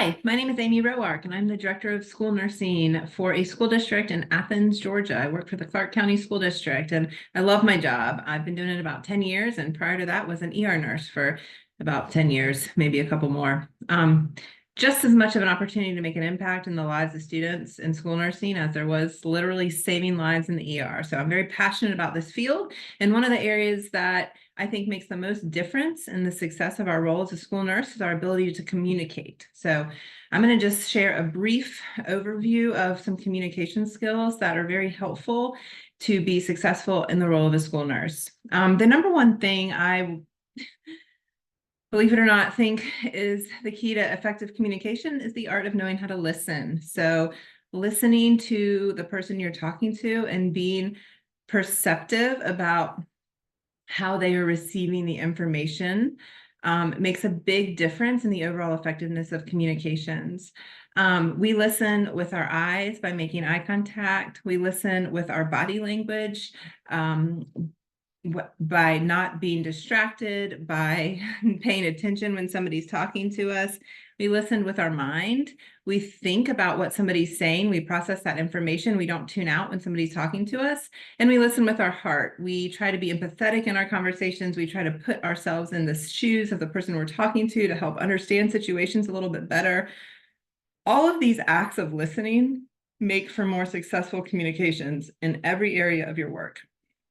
Hi, my name is Amy Roark, and I'm the Director of School Nursing for a school district in Athens, Georgia. I work for the Clark County School District, and I love my job. I've been doing it about 10 years, and prior to that was an ER nurse for about 10 years, maybe a couple more. Just as much of an opportunity to make an impact in the lives of students in school nursing as there was literally saving lives in the ER. So I'm very passionate about this field, and one of the areas that I think makes the most difference in the success of our role as a school nurse is our ability to communicate. So I'm going to just share a brief overview of some communication skills that are very helpful to be successful in the role of a school nurse. The number one thing I, believe it or not, think is the key to effective communication is the art of knowing how to listen. So listening to the person you're talking to and being perceptive about how they are receiving the information makes a big difference in the overall effectiveness of communications. We listen with our eyes by making eye contact. We listen with our body language, by not being distracted, by paying attention when somebody's talking to us. We listen with our mind. We think about what somebody's saying. We process that information. We don't tune out when somebody's talking to us. And we listen with our heart. We try to be empathetic in our conversations. We try to put ourselves in the shoes of the person we're talking to help understand situations a little bit better. All of these acts of listening make for more successful communications in every area of your work.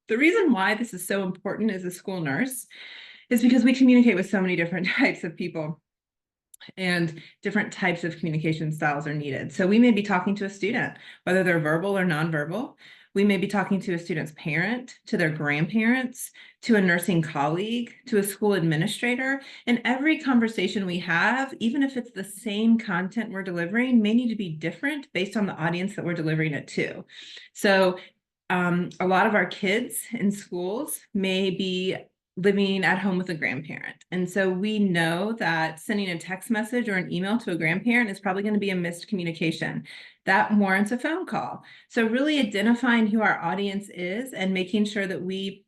The reason why this is so important as a school nurse is because we communicate with so many different types of people, and different types of communication styles are needed. So we may be talking to a student, whether they're verbal or nonverbal. We may be talking to a student's parent, to their grandparents, to a nursing colleague, to a school administrator. And every conversation we have, even if it's the same content we're delivering, may need to be different based on the audience that we're delivering it to. So a lot of our kids in schools may be living at home with a grandparent. And so we know that sending a text message or an email to a grandparent is probably going to be a missed communication. That warrants a phone call. So really identifying who our audience is and making sure that we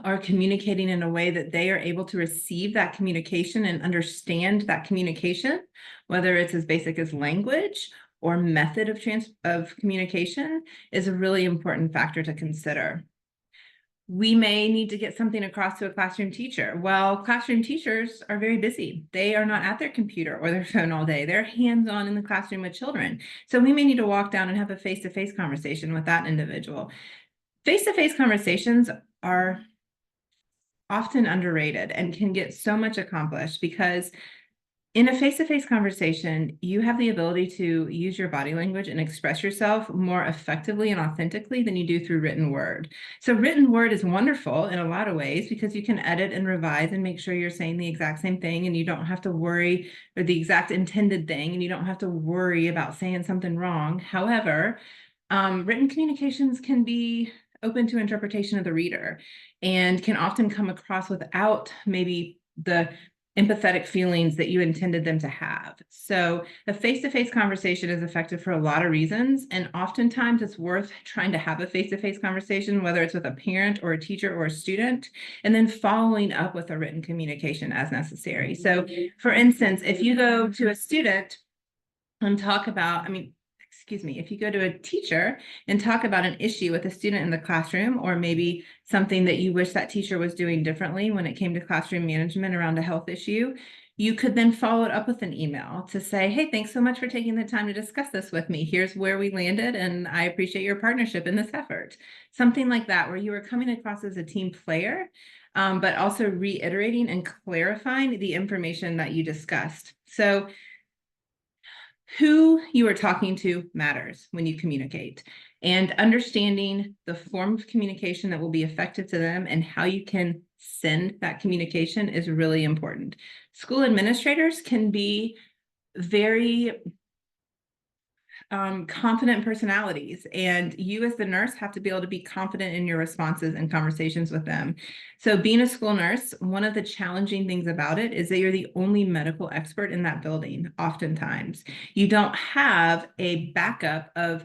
are communicating in a way that they are able to receive that communication and understand that communication, whether it's as basic as language or method of communication, is a really important factor to consider. We may need to get something across to a classroom teacher. Well, classroom teachers are very busy. They are not at their computer or their phone all day. They're hands-on in the classroom with children. So we may need to walk down and have a face-to-face conversation with that individual. Face-to-face conversations are often underrated and can get so much accomplished because in a face-to-face conversation, you have the ability to use your body language and express yourself more effectively and authentically than you do through written word. So written word is wonderful in a lot of ways because you can edit and revise and make sure you're saying the exact same thing and you don't have to worry, or the exact intended thing, and you don't have to worry about saying something wrong. However, written communications can be open to interpretation of the reader and can often come across without maybe the empathetic feelings that you intended them to have. So a face-to-face conversation is effective for a lot of reasons, and oftentimes it's worth trying to have a face-to-face conversation, whether it's with a parent or a teacher or a student, and then following up with a written communication as necessary. So for instance, if you go to a student and talk about, if you go to a teacher and talk about an issue with a student in the classroom, or maybe something that you wish that teacher was doing differently when it came to classroom management around a health issue, you could then follow it up with an email to say, hey, thanks so much for taking the time to discuss this with me. Here's where we landed, and I appreciate your partnership in this effort. Something like that, where you are coming across as a team player, but also reiterating and clarifying the information that you discussed. So who you are talking to matters when you communicate, and understanding the form of communication that will be effective to them and how you can send that communication is really important. School administrators can be very confident personalities, and you as the nurse have to be able to be confident in your responses and conversations with them. So being a school nurse, one of the challenging things about it is that you're the only medical expert in that building. Oftentimes you don't have a backup of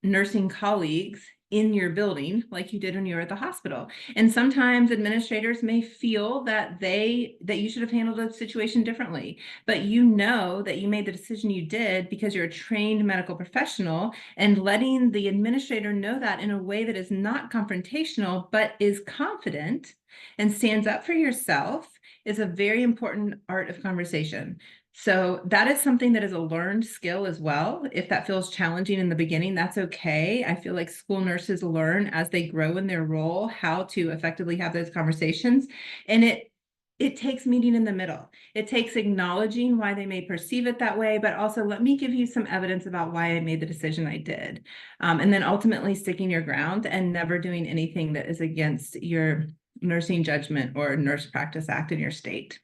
nursing colleagues in your building like you did when you were at the hospital. And sometimes administrators may feel that you should have handled the situation differently, but you know that you made the decision you did because you're a trained medical professional, and letting the administrator know that in a way that is not confrontational but is confident and stands up for yourself is a very important art of conversation. So that is something that is a learned skill as well. If that feels challenging in the beginning, that's okay. I feel like school nurses learn as they grow in their role how to effectively have those conversations. And it takes meeting in the middle. It takes acknowledging why they may perceive it that way, but also let me give you some evidence about why I made the decision I did. And then ultimately sticking your ground and never doing anything that is against your nursing judgment or Nurse Practice Act in your state.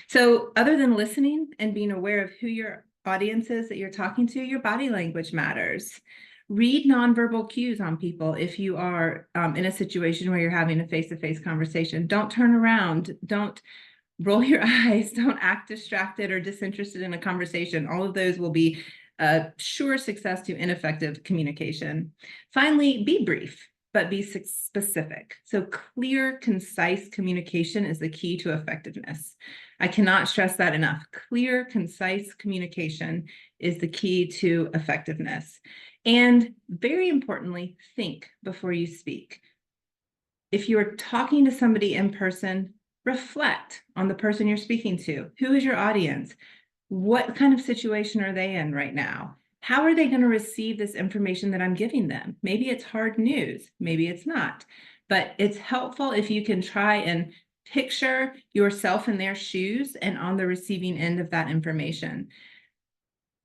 So other than listening and being aware of who your audience is that you're talking to, your body language matters. Read nonverbal cues on people if you are in a situation where you're having a face-to-face conversation. Don't turn around. Don't roll your eyes. Don't act distracted or disinterested in a conversation. All of those will be a sure success to ineffective communication. Finally, be brief, but be specific. So clear, concise communication is the key to effectiveness. I cannot stress that enough. Clear, concise communication is the key to effectiveness. And very importantly, think before you speak. If you're talking to somebody in person, reflect on the person you're speaking to. Who is your audience? What kind of situation are they in right now? How are they going to receive this information that I'm giving them? Maybe it's hard news, maybe it's not, but it's helpful if you can try and picture yourself in their shoes and on the receiving end of that information.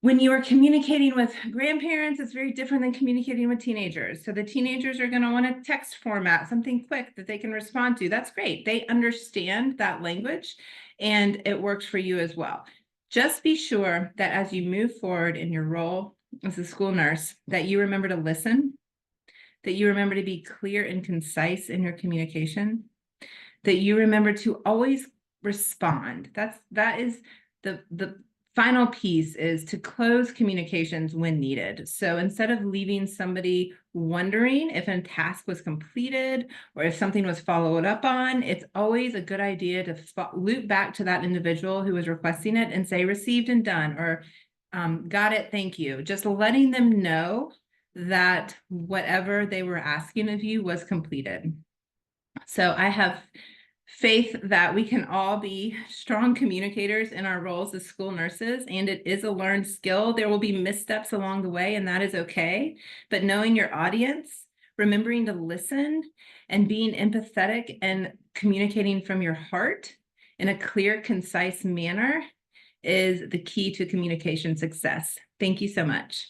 When you are communicating with grandparents, it's very different than communicating with teenagers. So the teenagers are going to want a text format, something quick that they can respond to. That's great. They understand that language and it works for you as well. Just be sure that as you move forward in your role as a school nurse, that you remember to listen, that you remember to be clear and concise in your communication, that you remember to always respond. That is the final piece, is to close communications when needed. So instead of leaving somebody wondering if a task was completed or if something was followed up on, it's always a good idea to loop back to that individual who was requesting it and say received and done, or got it, thank you. Just letting them know that whatever they were asking of you was completed. So I have faith that we can all be strong communicators in our roles as school nurses, and it is a learned skill. There will be missteps along the way, and that is okay. But knowing your audience, remembering to listen, and being empathetic and communicating from your heart in a clear, concise manner is the key to communication success. Thank you so much.